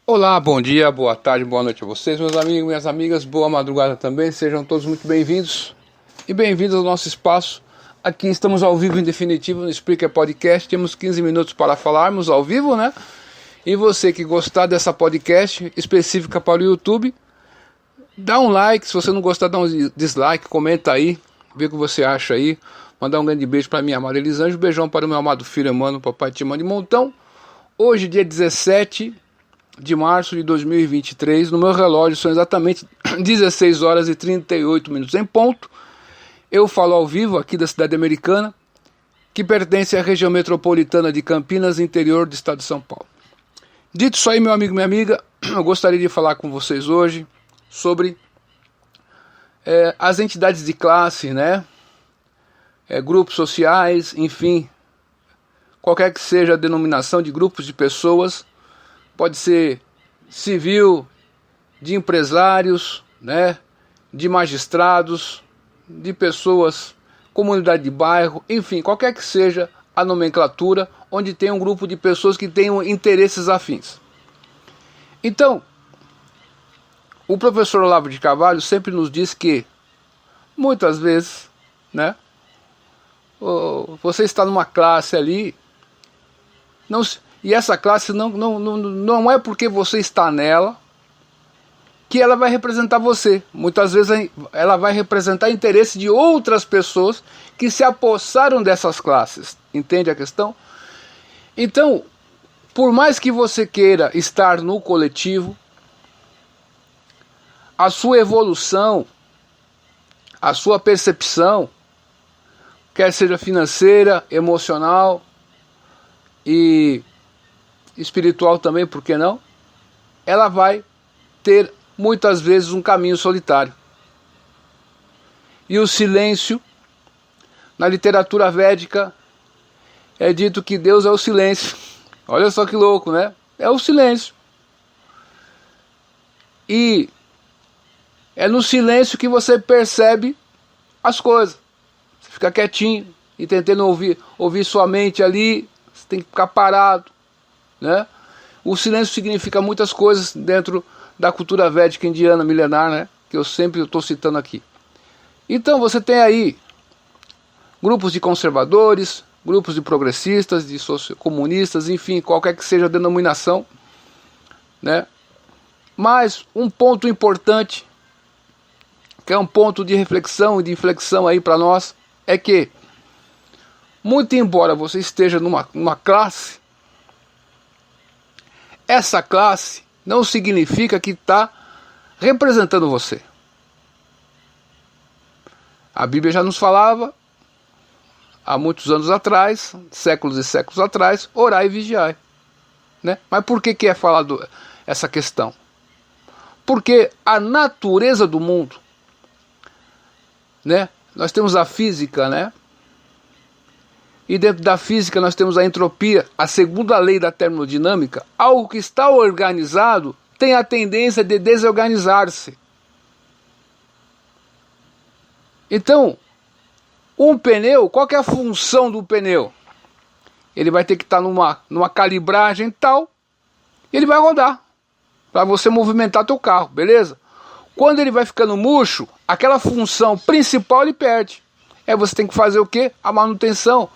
Olá, bom dia, boa tarde, boa noite a vocês, meus amigos e minhas amigas, boa madrugada também, sejam todos muito bem-vindos e bem-vindos ao nosso espaço. Aqui estamos ao vivo em definitivo no Spreaker Podcast, temos 15 minutos para falarmos ao vivo, né? E você que gostar dessa podcast específica para o YouTube, dá um like, se você não gostar dá um dislike, comenta aí, vê o que você acha aí, mandar um grande beijo para minha amada Elisângela, um beijão para o meu amado filho Emmanuel, papai te manda de montão. Hoje, dia 17 de março de 2023, no meu relógio são exatamente 16 horas e 38 minutos em ponto. Eu falo ao vivo aqui da cidade americana, que pertence à região metropolitana de Campinas, interior do estado de São Paulo. Dito isso aí, meu amigo e minha amiga, eu gostaria de falar com vocês hoje sobre as entidades de classe, né? Grupos sociais, enfim, qualquer que seja a denominação de grupos de pessoas. Pode ser civil, de empresários, né, de magistrados, de pessoas, comunidade de bairro, enfim, qualquer que seja a nomenclatura, onde tem um grupo de pessoas que tenham interesses afins. Então, o professor Olavo de Carvalho sempre nos diz que, muitas vezes, né, você está numa classe ali, e essa classe não é porque você está nela que ela vai representar você. Muitas vezes ela vai representar interesse de outras pessoas que se apossaram dessas classes. Entende a questão? Então, por mais que você queira estar no coletivo, a sua evolução, a sua percepção, quer seja financeira, emocional e espiritual também, por que não? Ela vai ter muitas vezes um caminho solitário. E o silêncio, na literatura védica, é dito que Deus é o silêncio. Olha só que louco, né? É o silêncio. E é no silêncio que você percebe as coisas. Você fica quietinho e tentando ouvir sua mente ali, você tem que ficar parado, né? O silêncio significa muitas coisas dentro da cultura védica indiana milenar, né? Que eu sempre estou citando aqui. Então você tem aí grupos de conservadores, grupos de progressistas, de sociocomunistas, enfim, qualquer que seja a denominação, né? Mas um ponto importante, que é um ponto de reflexão e de inflexão aí para nós, é que, muito embora você esteja numa classe, essa classe não significa que está representando você. A Bíblia já nos falava, há muitos anos atrás, séculos e séculos atrás, orai e vigiai. Né? Mas por que é falado essa questão? Porque a natureza do mundo, né? Nós temos a física, né? E dentro da física nós temos a entropia, a segunda lei da termodinâmica. Algo que está organizado tem a tendência de desorganizar-se. Então, um pneu, qual que é a função do pneu? Ele vai ter que estar numa calibragem tal, e ele vai rodar, para você movimentar teu carro, beleza? Quando ele vai ficando murcho, aquela função principal ele perde. Você tem que fazer o quê? A manutenção.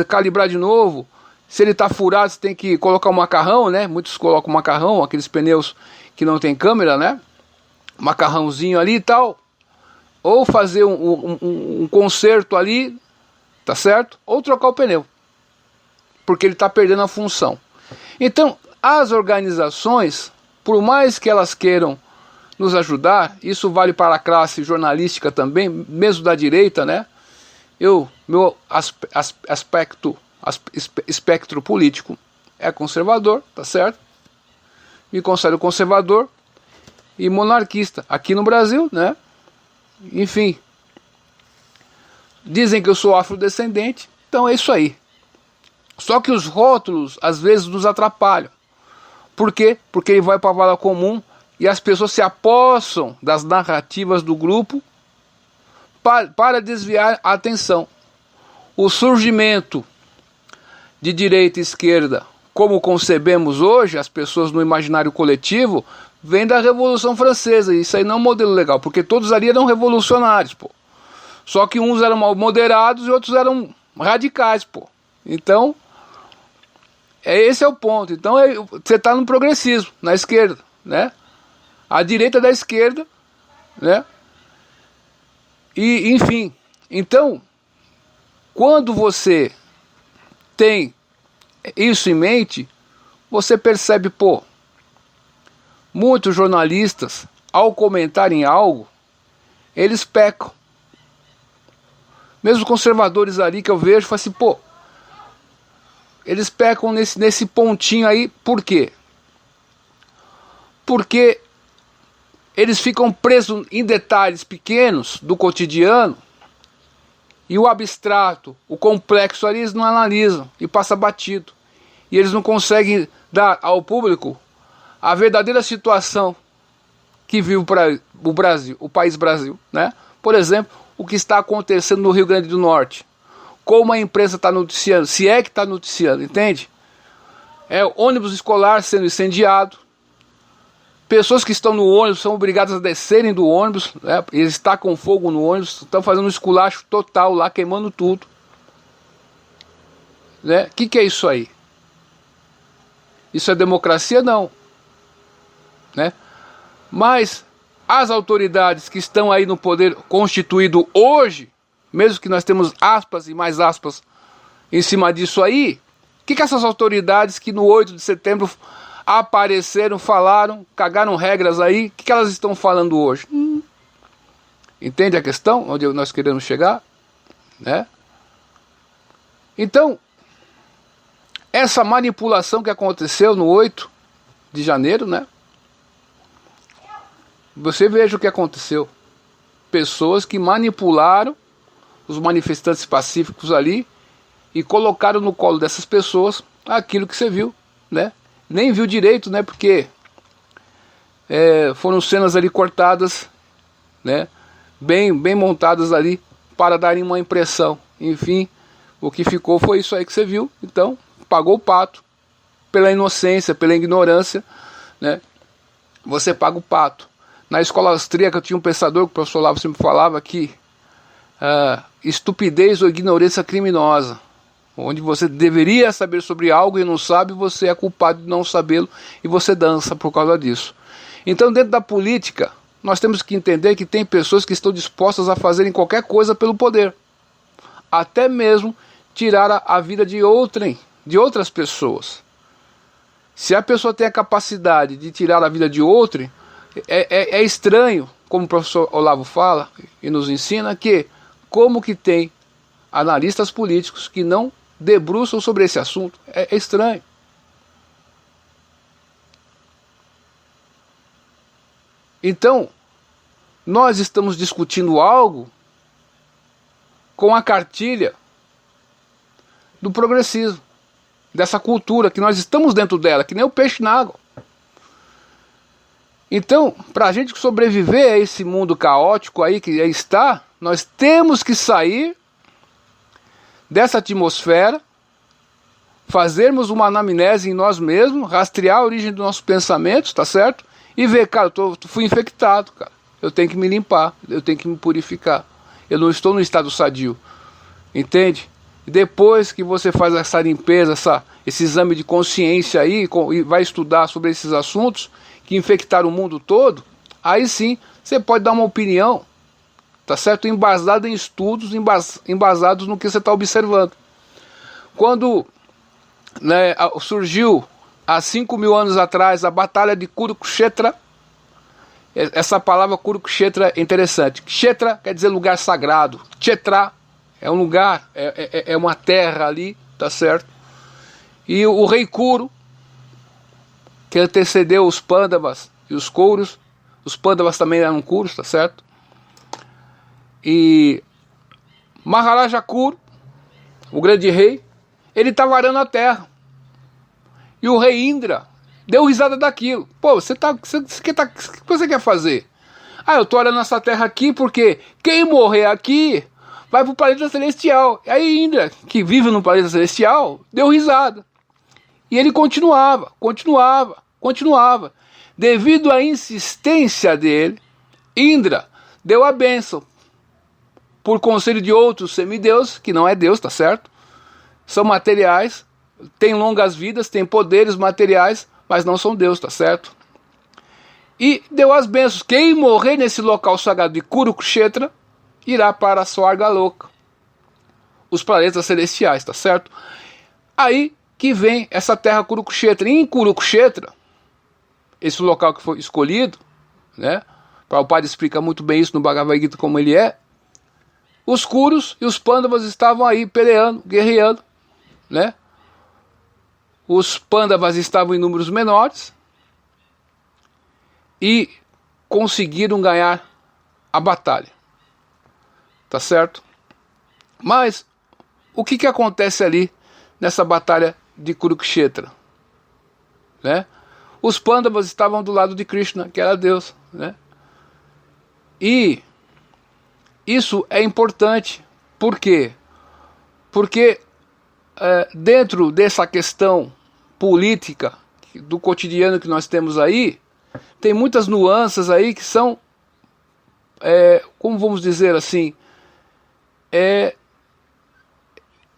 Calibrar de novo. Se ele está furado, você tem que colocar um macarrão, né? Muitos colocam macarrão, aqueles pneus que não tem câmera, né? Macarrãozinho ali e tal. Ou fazer um conserto ali, tá certo? Ou trocar o pneu, porque ele está perdendo a função. Então, as organizações, por mais que elas queiram nos ajudar, isso vale para a classe jornalística também, mesmo da direita, né? Meu espectro político é conservador, tá certo? Me considero conservador e monarquista. Aqui no Brasil, né? Enfim, dizem que eu sou afrodescendente, então é isso aí. Só que os rótulos às vezes nos atrapalham. Por quê? Porque ele vai para a vala comum e as pessoas se apossam das narrativas do grupo para desviar a atenção. O surgimento de direita e esquerda como concebemos hoje, as pessoas no imaginário coletivo, vem da Revolução Francesa. Isso aí não é um modelo legal, porque todos ali eram revolucionários, pô. Só que uns eram moderados e outros eram radicais, pô. Então, esse é o ponto. Então, você está no progressismo, na esquerda, né? A direita da esquerda, né? E, enfim, então, quando você tem isso em mente, você percebe, pô, muitos jornalistas, ao comentarem algo, eles pecam. Mesmo conservadores ali que eu vejo, falam assim, pô, eles pecam nesse pontinho aí, por quê? Porque eles ficam presos em detalhes pequenos do cotidiano e o abstrato, o complexo ali eles não analisam e passa batido. E eles não conseguem dar ao público a verdadeira situação que vive o Brasil, o país Brasil, né? Por exemplo, o que está acontecendo no Rio Grande do Norte. Como a imprensa está noticiando, se é que está noticiando, entende? É ônibus escolar sendo incendiado. Pessoas que estão no ônibus são obrigadas a descerem do ônibus, né? Eles tacam fogo no ônibus, estão fazendo um esculacho total lá, queimando tudo. Né? O que é isso aí? Isso é democracia? Não. Né? Mas as autoridades que estão aí no poder constituído hoje, mesmo que nós temos aspas e mais aspas em cima disso aí, o que essas autoridades que no 8 de setembro apareceram, falaram, cagaram regras aí, o que elas estão falando hoje? Entende a questão? Onde nós queremos chegar? Né? Então, essa manipulação que aconteceu no 8 de janeiro, né? Você veja o que aconteceu. Pessoas que manipularam os manifestantes pacíficos ali e colocaram no colo dessas pessoas aquilo que você viu, né? Nem viu direito, né? Porque foram cenas ali cortadas, né? Bem montadas ali para darem uma impressão. Enfim, o que ficou foi isso aí que você viu. Então, pagou o pato pela inocência, pela ignorância, né? Você paga o pato. Na escola austríaca eu tinha um pensador que o professor Olavo sempre falava que estupidez ou ignorância criminosa, onde você deveria saber sobre algo e não sabe, você é culpado de não sabê-lo e você dança por causa disso. Então, dentro da política, nós temos que entender que tem pessoas que estão dispostas a fazerem qualquer coisa pelo poder, até mesmo tirar a vida de outras pessoas. Se a pessoa tem a capacidade de tirar a vida de outrem, é estranho, como o professor Olavo fala e nos ensina, que como que tem analistas políticos que não debruçam sobre esse assunto. É estranho. Então, nós estamos discutindo algo com a cartilha do progressismo, dessa cultura que nós estamos dentro dela, que nem o peixe na água. Então, para a gente sobreviver a esse mundo caótico aí que aí está, nós temos que sair dessa atmosfera, fazermos uma anamnese em nós mesmos, rastrear a origem dos nossos pensamentos, tá certo? E ver, cara, fui infectado, cara. Eu tenho que me limpar, eu tenho que me purificar. Eu não estou no estado sadio, entende? E depois que você faz essa limpeza, esse exame de consciência aí, e vai estudar sobre esses assuntos que infectaram o mundo todo, aí sim você pode dar uma opinião, tá certo? Embasada em estudos, embasados no que você está observando. Quando surgiu, há 5.000 anos atrás, a Batalha de Kurukshetra, essa palavra Kurukshetra é interessante. Kshetra quer dizer lugar sagrado. Kshetra é um lugar, é uma terra ali, tá certo? E o rei Kuru, que antecedeu os Pandavas e os Kauros, os Pandavas também eram Kuros, tá certo? E Maharaja Kuru, o grande rei, ele estava arando a terra. E o rei Indra deu risada daquilo. Pô, o que você quer fazer? Ah, eu tô arando essa terra aqui porque quem morrer aqui vai pro planeta celestial. E aí Indra, que vive no planeta celestial, deu risada. E ele continuava. Devido à insistência dele, Indra deu a bênção por conselho de outros semideus, que não é Deus, tá certo? São materiais, têm longas vidas, têm poderes materiais, mas não são Deus, tá certo? E deu as bênçãos. Quem morrer nesse local sagrado de Kurukshetra irá para a Swargaloka, os planetas celestiais, tá certo? Aí que vem essa terra Kurukshetra. E em Kurukshetra, esse local que foi escolhido, né? Prabhupada explica muito bem isso no Bhagavad Gita como ele é. Os Kurus e os Pandavas estavam aí peleando, guerreando, né? Os Pandavas estavam em números menores e conseguiram ganhar a batalha, tá certo? Mas o que acontece ali nessa batalha de Kurukshetra, né? Os Pandavas estavam do lado de Krishna, que era Deus, né? E isso é importante. Por quê? Porque dentro dessa questão política do cotidiano que nós temos aí, tem muitas nuances aí que são, como vamos dizer assim,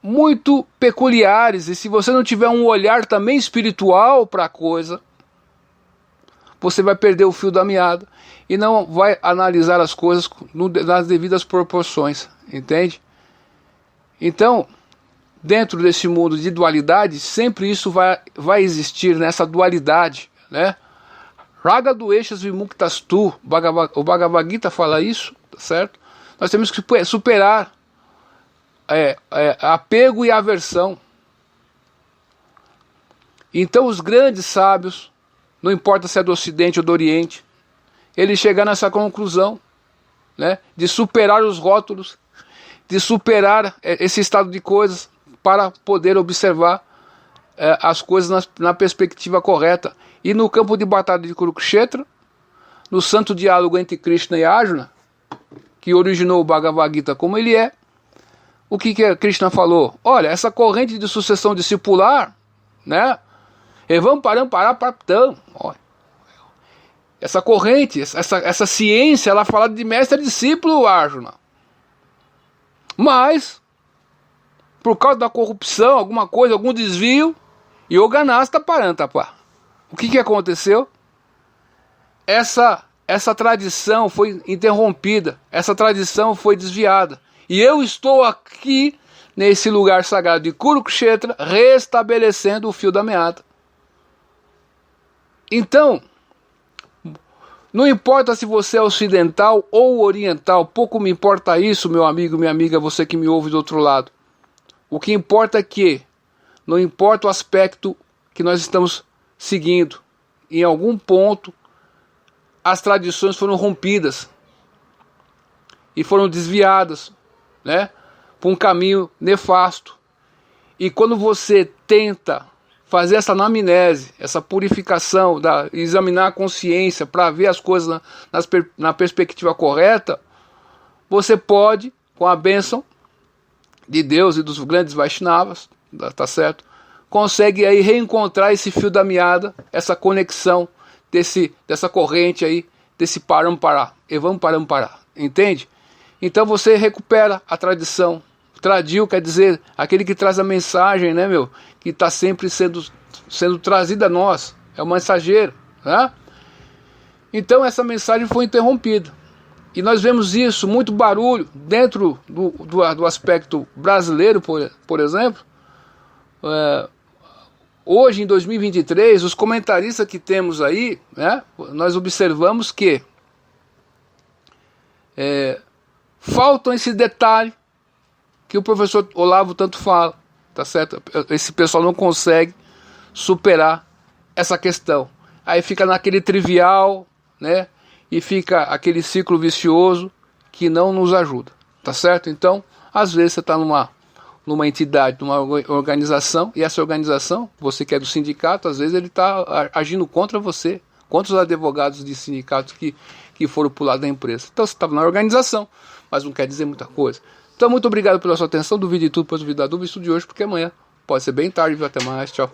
muito peculiares. E se você não tiver um olhar também espiritual para a coisa, você vai perder o fio da meada e não vai analisar as coisas nas devidas proporções, entende? Então, dentro desse mundo de dualidade, sempre isso vai existir, nessa dualidade, né? Raga doeshas vimuktastu, o Bhagavad Gita fala isso, tá certo? Nós temos que superar apego e aversão. Então os grandes sábios, não importa se é do Ocidente ou do Oriente, eles chegaram nessa conclusão, né, de superar os rótulos, de superar esse estado de coisas para poder observar as coisas na perspectiva correta. E no campo de batalha de Kurukshetra, no santo diálogo entre Krishna e Arjuna, que originou o Bhagavad Gita como ele é, o que Krishna falou? Olha, essa corrente de sucessão discipular, né? Evam param paraptam. Essa corrente, essa ciência, ela fala de mestre e discípulo, Arjuna. Mas, por causa da corrupção, alguma coisa, algum desvio, Yoganasta Parantapa. O que aconteceu? Essa tradição foi interrompida, essa tradição foi desviada. E eu estou aqui, nesse lugar sagrado de Kurukshetra, restabelecendo o fio da meada. Então, não importa se você é ocidental ou oriental, pouco me importa isso, meu amigo, minha amiga, você que me ouve do outro lado. O que importa é que, não importa o aspecto que nós estamos seguindo, em algum ponto, as tradições foram rompidas e foram desviadas, né, para um caminho nefasto. E quando você tenta fazer essa anamnese, essa purificação, examinar a consciência para ver as coisas na perspectiva correta, você pode, com a bênção de Deus e dos grandes Vaishnavas, tá certo? Consegue aí reencontrar esse fio da meada, essa conexão dessa corrente aí, desse parampara, evam parampara, entende? Então você recupera a tradição. Tradiu quer dizer aquele que traz a mensagem, né, meu? Que está sempre sendo trazida a nós. É o mensageiro, né? Então essa mensagem foi interrompida. E nós vemos isso, muito barulho, dentro do aspecto brasileiro, por exemplo. Hoje, em 2023, os comentaristas que temos aí, né, nós observamos que faltam esse detalhe que o professor Olavo tanto fala, tá certo? Esse pessoal não consegue superar essa questão. Aí fica naquele trivial, né? E fica aquele ciclo vicioso que não nos ajuda, tá certo? Então, às vezes você está numa entidade, numa organização, e essa organização, você que é do sindicato, às vezes ele está agindo contra você, contra os advogados de sindicatos que foram para o lado da empresa. Então você estava na organização, mas não quer dizer muita coisa. Então, muito obrigado pela sua atenção. Duvide de tudo, pois duvide da dúvida. Estude hoje, porque amanhã pode ser bem tarde. Até mais. Tchau.